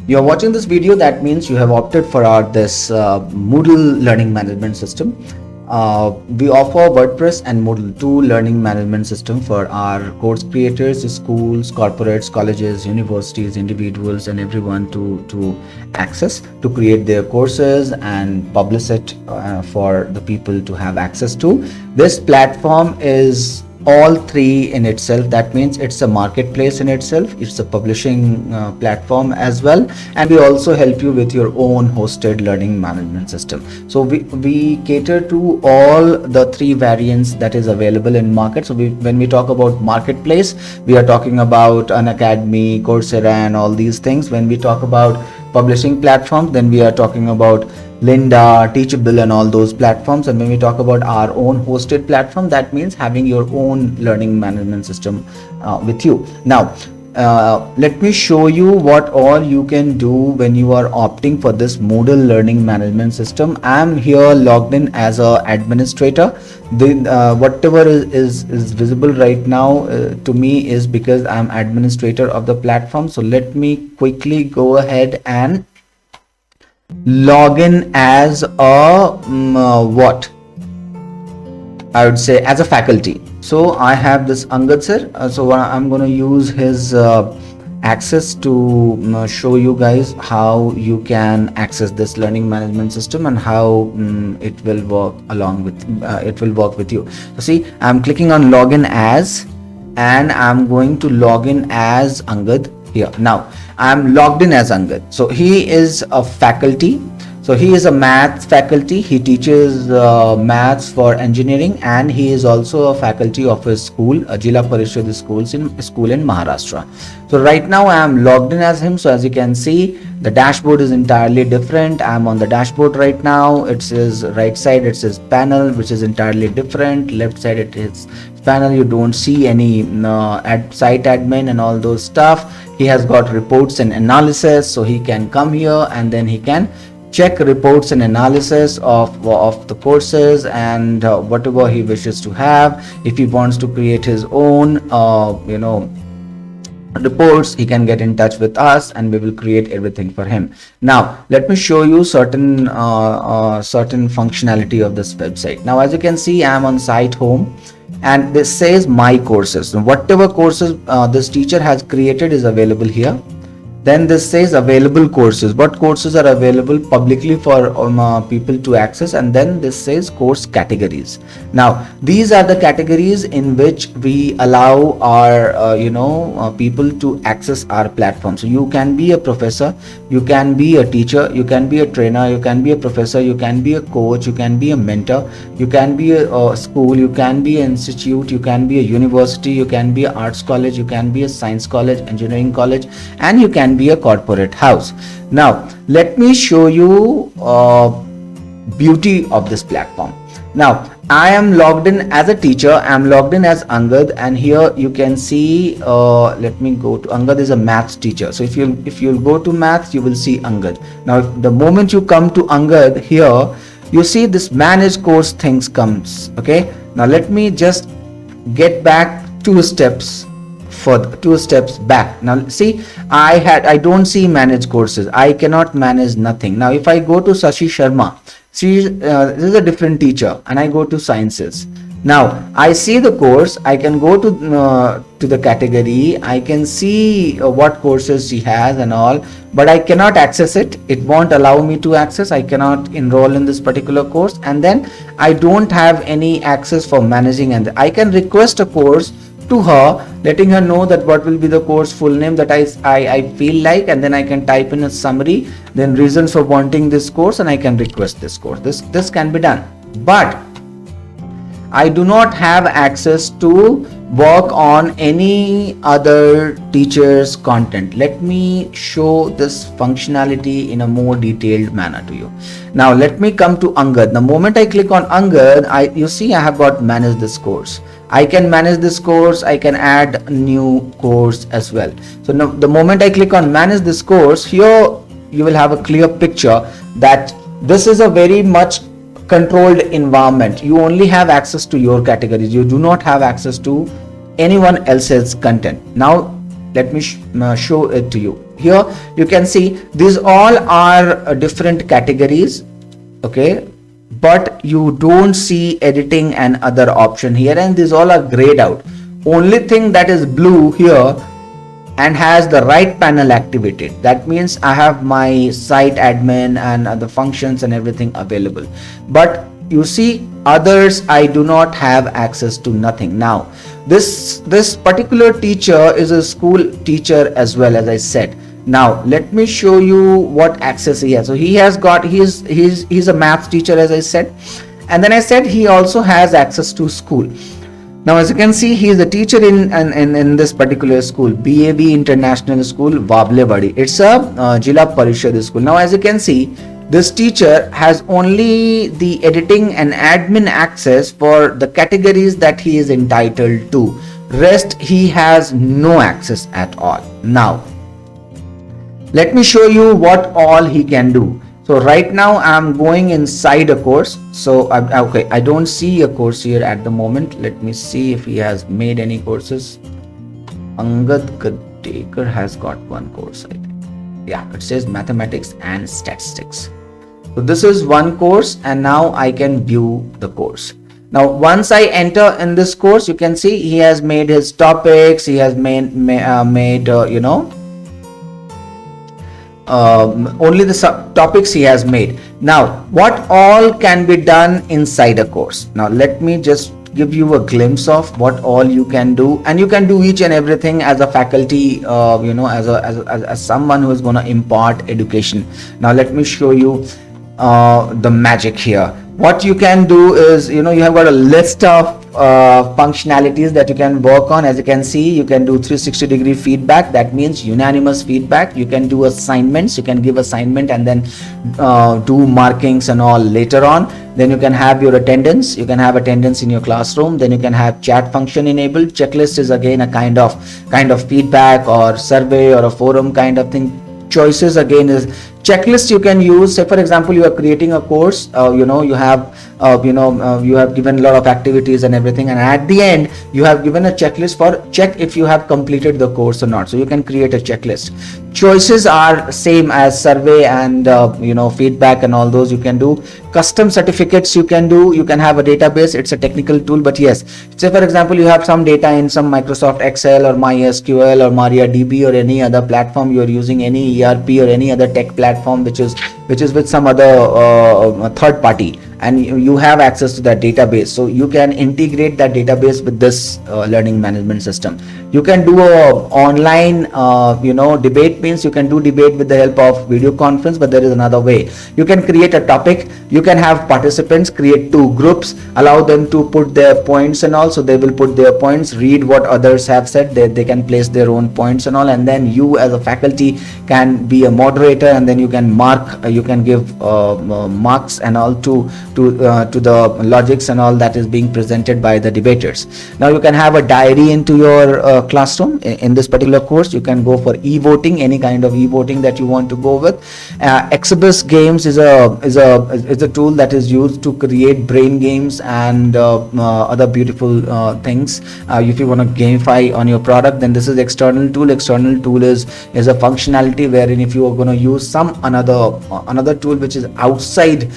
You're watching this video, that means you have opted for this Moodle learning management system. We offer WordPress and Moodle, two learning management system for our course creators, schools, corporates, colleges, universities, individuals, and everyone to access, to create their courses and publish it for the people to have access to. This platform is all three in itself. That means it's a marketplace in itself, it's a publishing platform as well, and we also help you with your own hosted learning management system. So we cater to all the three variants that is available in market. So when we talk about marketplace, we are talking about an academy, Coursera, and all these things. When we talk about publishing platforms, then we are talking about Lynda, Teachable, and all those platforms. And when we talk about our own hosted platform, that means having your own learning management system with you. Now, let me show you what all you can do when you are opting for this Moodle learning management system. I'm here logged in as a administrator. Whatever is visible right now to me is because I'm administrator of the platform. So let me quickly go ahead and log in as a what I would say as a faculty. So I have this Angad sir, so I'm going to use his access to show you guys how you can access this learning management system and how it will work along with you. So see, I'm clicking on login as, and I'm going to log in as Angad here. Now I'm logged in as Angad. So he is a faculty. So he is a maths faculty. He teaches maths for engineering, and he is also a faculty of his school, Jila Parishad school in Maharashtra. So right now I am logged in as him. So as you can see, the dashboard is entirely different. I'm on the dashboard right now. It says right side, it says panel, which is entirely different. Left side, it is panel. You don't see any site admin and all those stuff. He has got reports and analysis, so he can come here and then he can check reports and analysis of the courses and whatever he wishes to have. If he wants to create his own reports, he can get in touch with us and we will create everything for him. Now let me show you certain functionality of this website. Now as you can see, I am on site home, and this says my courses. So whatever courses this teacher has created is available here. Then this says available courses, what courses are available publicly for people to access, and then this says course categories. Now these are the categories in which we allow our people to access our platform. So you can be a professor, you can be a teacher, you can be a trainer, you can be a professor, you can be a coach, you can be a mentor, you can be a school, you can be an institute, you can be a university, you can be an arts college, you can be a science college, engineering college, and you can be a corporate house. Now let me show you beauty of this platform. Now I am logged in as a teacher. I am logged in as Angad, and here you can see let me go to Angad is a maths teacher. So if you'll go to maths, you will see Angad. Now the moment you come to Angad, here you see this manage course things comes. Okay, now let me just get back two steps back. Now see, I don't see manage courses. I cannot manage nothing. Now if I go to Sashi Sharma, see this is a different teacher, and I go to sciences. Now I see the course, I can go to the category, I can see what courses she has and all, but I cannot access it. It won't allow me to access. I cannot enroll in this particular course, and then I don't have any access for managing, and I can request a course to her, letting her know that what will be the course full name that I feel like, and then I can type in a summary, then reasons for wanting this course, and I can request this course. This can be done, but I do not have access to work on any other teacher's content. Let me show this functionality in a more detailed manner to you. Now let me come to Angad. The moment I click on Angad, you see I have got manage this course. I can manage this course, I can add a new course as well. So now the moment I click on manage this course, here you will have a clear picture that this is a very much controlled environment. You only have access to your categories. You do not have access to anyone else's content. Now Let me show it to you. Here you can see these all are different categories, okay, but you don't see editing and other option here, and these all are grayed out. Only thing that is blue here and has the right panel activated, that means I have my site admin and the functions and everything available. But you see others, I do not have access to nothing. Now this particular teacher is a school teacher as well, as I said. Now let me show you what access he has. So he has got, he's a math teacher, as I said, and then I said he also has access to school. Now as you can see, he is a teacher in this particular school, BAB International School, Vablewadi. It's a Jila Parishad school. Now as you can see, this teacher has only the editing and admin access for the categories that he is entitled to. Rest he has no access at all. Now let me show you what all he can do. So right now I'm going inside a course. So okay, I don't see a course here at the moment. Let me see if he has made any courses. Angad Kadekar has got one course, I think. Yeah, it says mathematics and statistics. So this is one course, and now I can view the course. Now once I enter in this course, you can see he has made his topics. He has made only the subtopics he has made. Now what all can be done inside a course? Now let me just give you a glimpse of what all you can do, and you can do each and everything as a faculty, as someone who is going to impart education. Now let me show you the magic here. What you can do is, you have got a list of functionalities that you can work on. As you can see, you can do 360-degree feedback. That means unanimous feedback. You can do assignments. You can give assignment and then do markings and all later on. Then you can have your attendance. You can have attendance in your classroom. Then you can have chat function enabled. Checklist is again a kind of feedback or survey or a forum kind of thing. Choices again is checklist you can use. Say for example, you are creating a course, you have given a lot of activities and everything, and at the end you have given a checklist for check if you have completed the course or not. So you can create a checklist. Choices are same as survey and feedback and all those you can do. Custom certificates you can do. You can have a database. It's a technical tool, but yes, say for example, you have some data in some Microsoft Excel or MySQL or MariaDB or any other platform. You are using any ERP or any other tech platform which is with some other third party, and you have access to that database. So you can integrate that database with this learning management system. You can do a online debate, means you can do debate with the help of video conference, but there is another way. You can create a topic. You can have participants, create 2 groups, allow them to put their points and all. So they will put their points, read what others have said, they can place their own points and all, and then you as a faculty can be a moderator, and then you can mark, you can give marks and all to the logics and all that is being presented by the debaters. Now you can have a diary into your classroom. In this particular course, you can go for e-voting, any kind of e-voting that you want to go with. Exhibus games is a tool that is used to create brain games and other beautiful things. If you want to gamify on your product, then this is external tool. External tool is a functionality wherein if you are going to use some another tool which is outside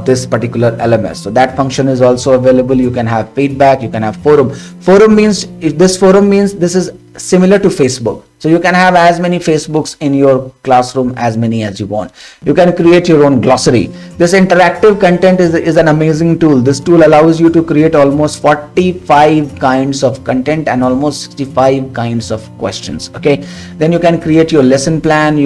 this particular LMS, so that function is also available. You can have feedback. You can have forum. Forum means this is similar to Facebook. So you can have as many Facebooks in your classroom, as many as you want. You can create your own glossary. This interactive content is an amazing tool. This tool allows you to create almost 45 kinds of content and almost 65 kinds of questions. Okay, then you can create your lesson plan.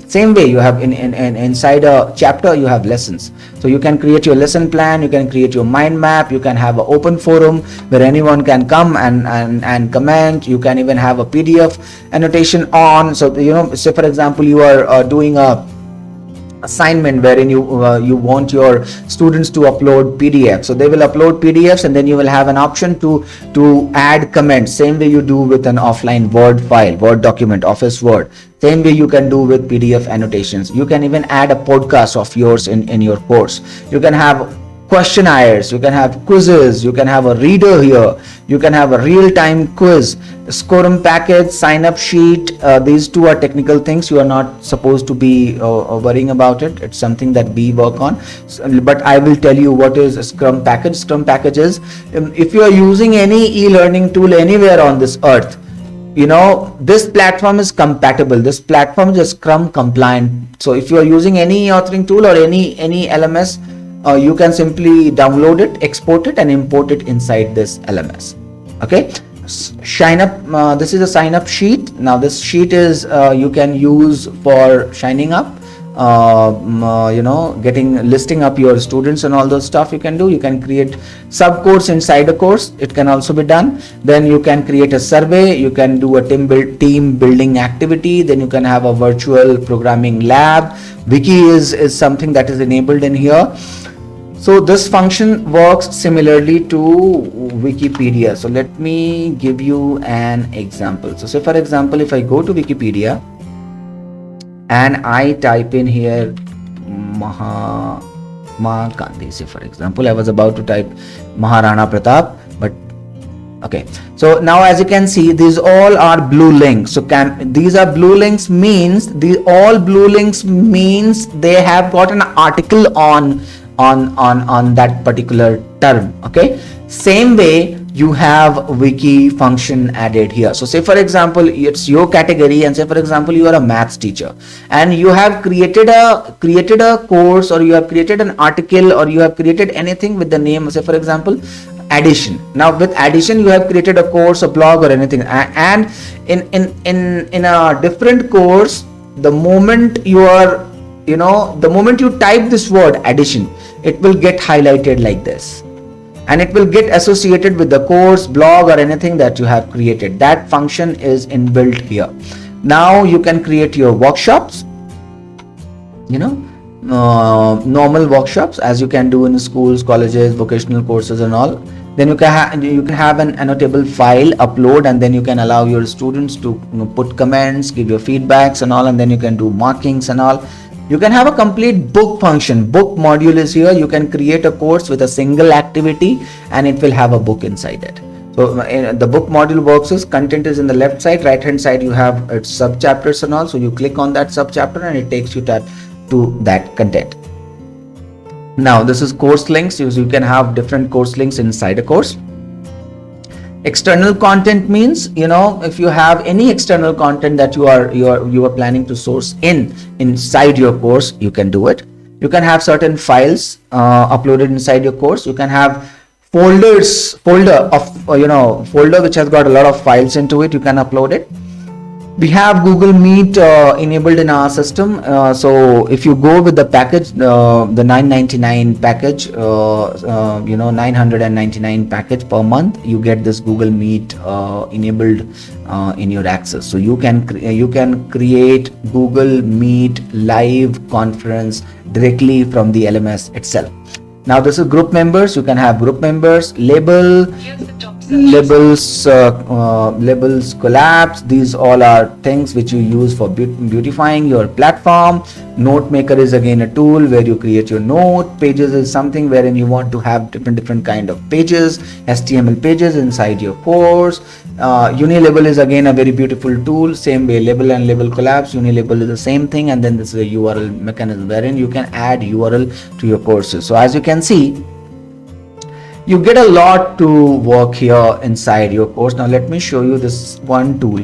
Same way you have inside a chapter you have lessons. So you can create your lesson plan. You can create your mind map. You can have an open forum where anyone can come and comment. You can even have a PDF annotation on. So say for example, you are doing a assignment wherein you want your students to upload PDF. So they will upload PDFs, and then you will have an option to add comments, same way you do with an offline Word file, Word document, Office Word. Same way you can do with PDF annotations. You can even add a podcast of yours in your course. You can have questionnaires, you can have quizzes, you can have a reader here, you can have a real-time quiz, scorum package, sign-up sheet. These two are technical things. You are not supposed to be worrying about it. It's something that we work on. But I will tell you what is a Scrum package. Scrum package is, if you are using any e-learning tool anywhere on this earth, this platform is compatible. This platform is Scrum compliant. So if you are using any authoring tool or any LMS, you can simply download it, export it, and import it inside this LMS. Okay. Sign up. This is a sign up sheet. Now this sheet is you can use for signing up. Listing up your students and all those stuff you can do. You can create sub course inside a course. It can also be done. Then you can create a survey. You can do a team building activity. Then you can have a virtual programming lab. Wiki is something that is enabled in here. So this function works similarly to Wikipedia. So let me give you an example. So say for example, if I go to Wikipedia and I type in here Mahatma Gandhi, say for example, I was about to type Maharana Pratap, but okay. So now as you can see, these all are blue links. So these are blue links means all blue links means they have got an article on that particular term. Okay. Same way you have wiki function added here. So say for example, it's your category, and say for example you are a maths teacher and you have created a course, or you have created an article, or you have created anything with the name, say for example addition. Now with addition you have created a course, a blog, or anything, and in a different course, the moment you are the moment you type this word addition, it will get highlighted like this, and it will get associated with the course, blog, or anything that you have created. That function is inbuilt here. Now you can create your workshops, normal workshops, as you can do in schools, colleges, vocational courses and all. Then you can have an annotatable file, upload, and then you can allow your students to put comments, give your feedbacks and all, and then you can do markings and all. You can have a complete book function. Book module is here. You can create a course with a single activity and it will have a book inside it. So the book module works is content is in the left side, right hand side you have its sub chapters and all. So you click on that sub chapter and it takes you to that content. Now this is course links. You can have different course links inside a course. External content means, if you have any external content that you are planning to source inside your course, you can do it. You can have certain files uploaded inside your course. You can have folder which has got a lot of files into it. You can upload it. We have Google Meet enabled in our system. So if you go with the package, the 999 package, 999 package per month, you get this Google Meet enabled in your access. So you can create Google Meet live conference directly from the LMS itself. Now this is group members. You can have group members, labels collapse. These all are things which you use for beautifying your platform. Note maker is again a tool where you create your note. Pages is something wherein you want to have different kind of pages, HTML pages inside your course. Unilabel is again a very beautiful tool. Same way, label and label collapse. Unilabel is the same thing, and then this is a URL mechanism wherein you can add URL to your courses. So as you can see, you get a lot to work here inside your course. Now let me show you this one tool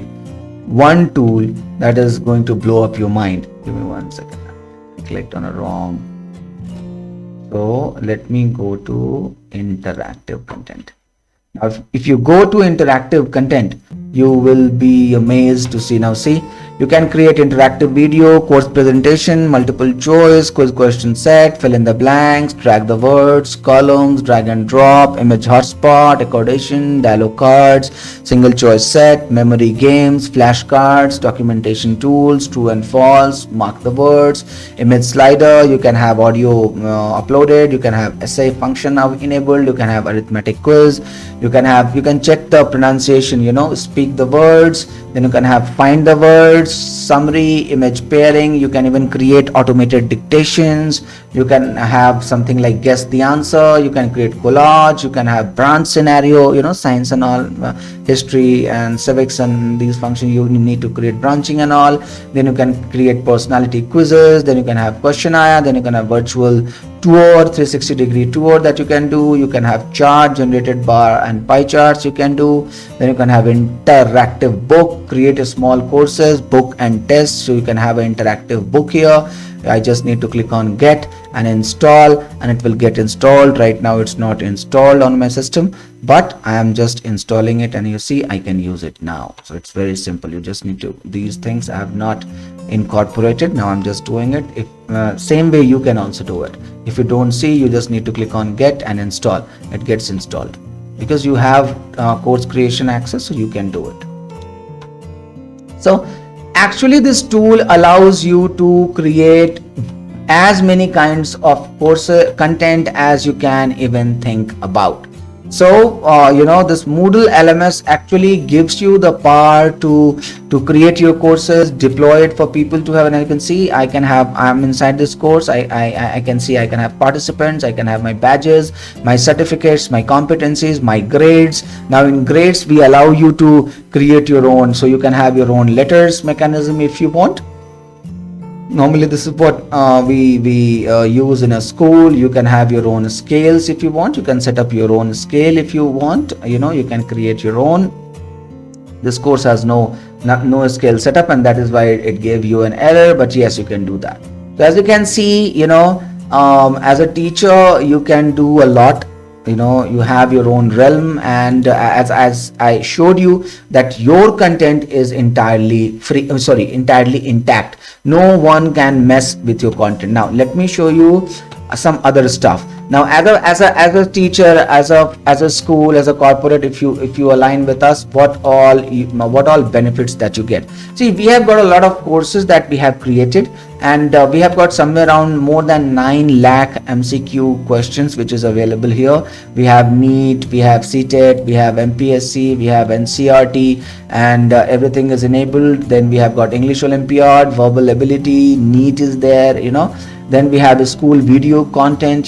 that is going to blow up your mind. Give me 1 second. I clicked on a wrong. So let me go to interactive content. Now if you go to interactive content, you will be amazed to see. Now see, you can create interactive video, course presentation, multiple choice, quiz question set, fill in the blanks, drag the words, columns, drag and drop, image hotspot, accordation, dialog cards, single choice set, memory games, flashcards, documentation tools, true and false, mark the words, image slider. You can have audio uploaded. You can have essay function now enabled. You can have arithmetic quiz. You can check the pronunciation, speak the words, Then you can have find the words, summary, image pairing. You can even create automated dictations. You can have something like guess the answer. You can create collage. You can have branch scenario, science and all, history and civics and these functions. You need to create branching and all. Then you can create personality quizzes. Then you can have questionnaire. Then you can have virtual tour, 360-degree tour that you can do. You can have chart, generated bar and pie charts you can do. Then you can have interactive book, create a small courses, book and test. So you can have an interactive book here. I just need to click on get and install, and it will get installed. Right now it's not installed on my system, but I am just installing it, and you see I can use it now. So it's very simple. You just need to, these things I have not incorporated. Now I'm just doing it. If same way you can also do it. If you don't see, you just need to click on get and install. It gets installed because you have course creation access, so you can do it. So actually this tool allows you to create as many kinds of course content as you can even think about. So this Moodle LMS actually gives you the power to create your courses, deploy it for people to have. And I can see I'm inside this course. I can see I can have participants, I can have my badges, my certificates, my competencies, my grades. Now in grades we allow you to create your own, so you can have your own letters mechanism if you want. Normally this is what we use in a school. You can have your own scales if you want. You can set up your own scale if you want. You can create your own. This course has no scale setup, and that is why it gave you an error, but yes, you can do that. So as you can see, as a teacher you can do a lot. You have your own realm, and as I showed you that your content is entirely entirely intact. No one can mess with your content. Now let me show you some other stuff. Now as a teacher, as a school, as a corporate, if you align with us, what all benefits that you get. See, we have got a lot of courses that we have created, and we have got somewhere around more than 9 lakh MCQ questions which is available here. We have NEET, we have CTET, we have MPSC, we have NCRT, and everything is enabled. Then we have got English Olympiad, verbal ability, NEET is there. Then we have a school video content,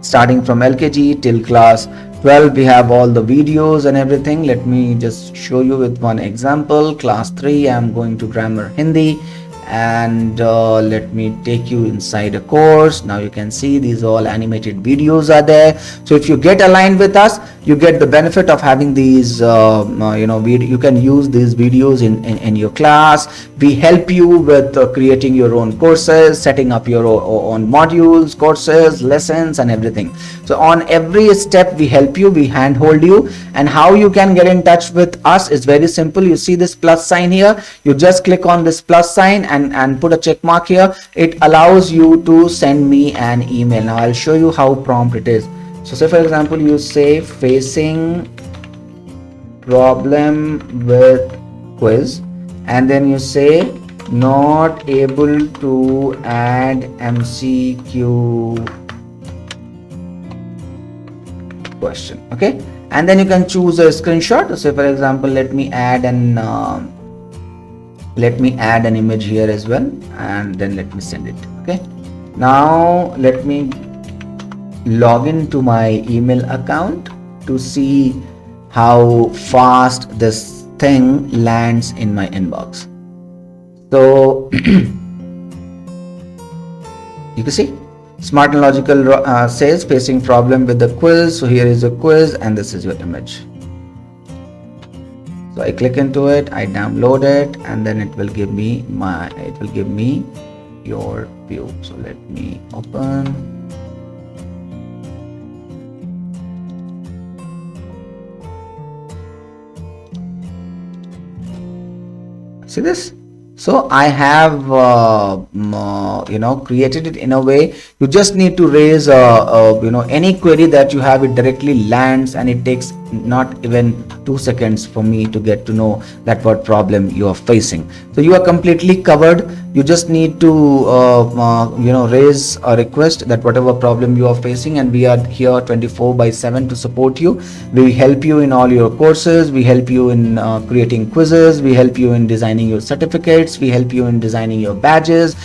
starting from LKG till class 12. We have all the videos and everything. Let me just show you with one example. Class 3, I'm going to grammar Hindi, and let me take you inside a course. Now you can see these all animated videos are there. So if you get aligned with us, you get the benefit of having these you can use these videos in your class. We help you with creating your own courses, setting up your own modules, courses, lessons and everything. So on every step we help you, we handhold you. And how you can get in touch with us is very simple. You see this plus sign here, you just click on this plus sign and put a check mark here. It allows you to send me an email. Now I'll show you how prompt it is. So say for example you say facing problem with quiz, and then you say not able to add MCQ question. Okay, and then you can choose a screenshot. So for example, let me add an image here as well, and then let me send it. Okay, now let me log into my email account to see how fast this thing lands in my inbox. So you can see Smart and Logical says facing problem with the quiz. So here is a quiz and this is your image. So I click into it, I download it, and then it will give me your view. So let me open. See this? So I have created it in a way. You just need to raise any query that you have. It directly lands and it takes not even 2 seconds for me to get to know that what problem you are facing. So you are completely covered. You just need to raise a request that whatever problem you are facing, and we are here 24/7 to support you. We help you in all your courses. We help you in creating quizzes. We help you in designing your certificates. We help you in designing your badges.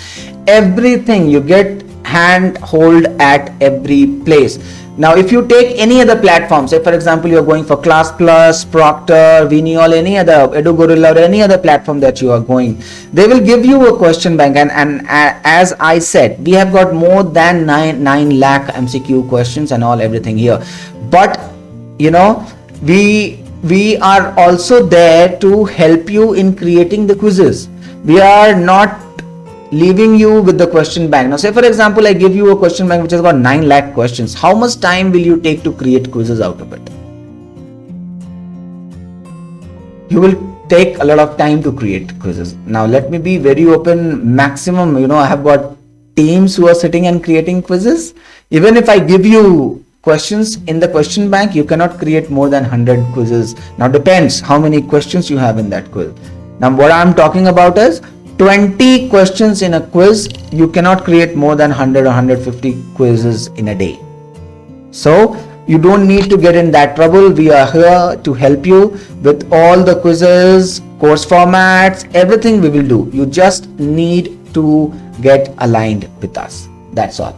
Everything you get hand hold at every place. Now if you take any other platform, say for example you're going for Class Plus, Proctor, Venial, any other EduGorilla or any other platform that you are going, they will give you a question bank, and as I said, we have got more than 9 lakh MCQ questions and all everything here. But we are also there to help you in creating the quizzes. We are not leaving you with the question bank. Now say for example I give you a question bank which has got 9 lakh questions. How much time will you take to create quizzes out of it? You will take a lot of time to create quizzes. Now let me be very open. Maximum, I have got teams who are sitting and creating quizzes. Even if I give you questions in the question bank, you cannot create more than 100 quizzes. Now depends how many questions you have in that quiz. Now what I'm talking about is 20 questions in a quiz. You cannot create more than 100 or 150 quizzes in a day. So you don't need to get in that trouble. We are here to help you with all the quizzes, course formats, everything we will do. You just need to get aligned with us. That's all.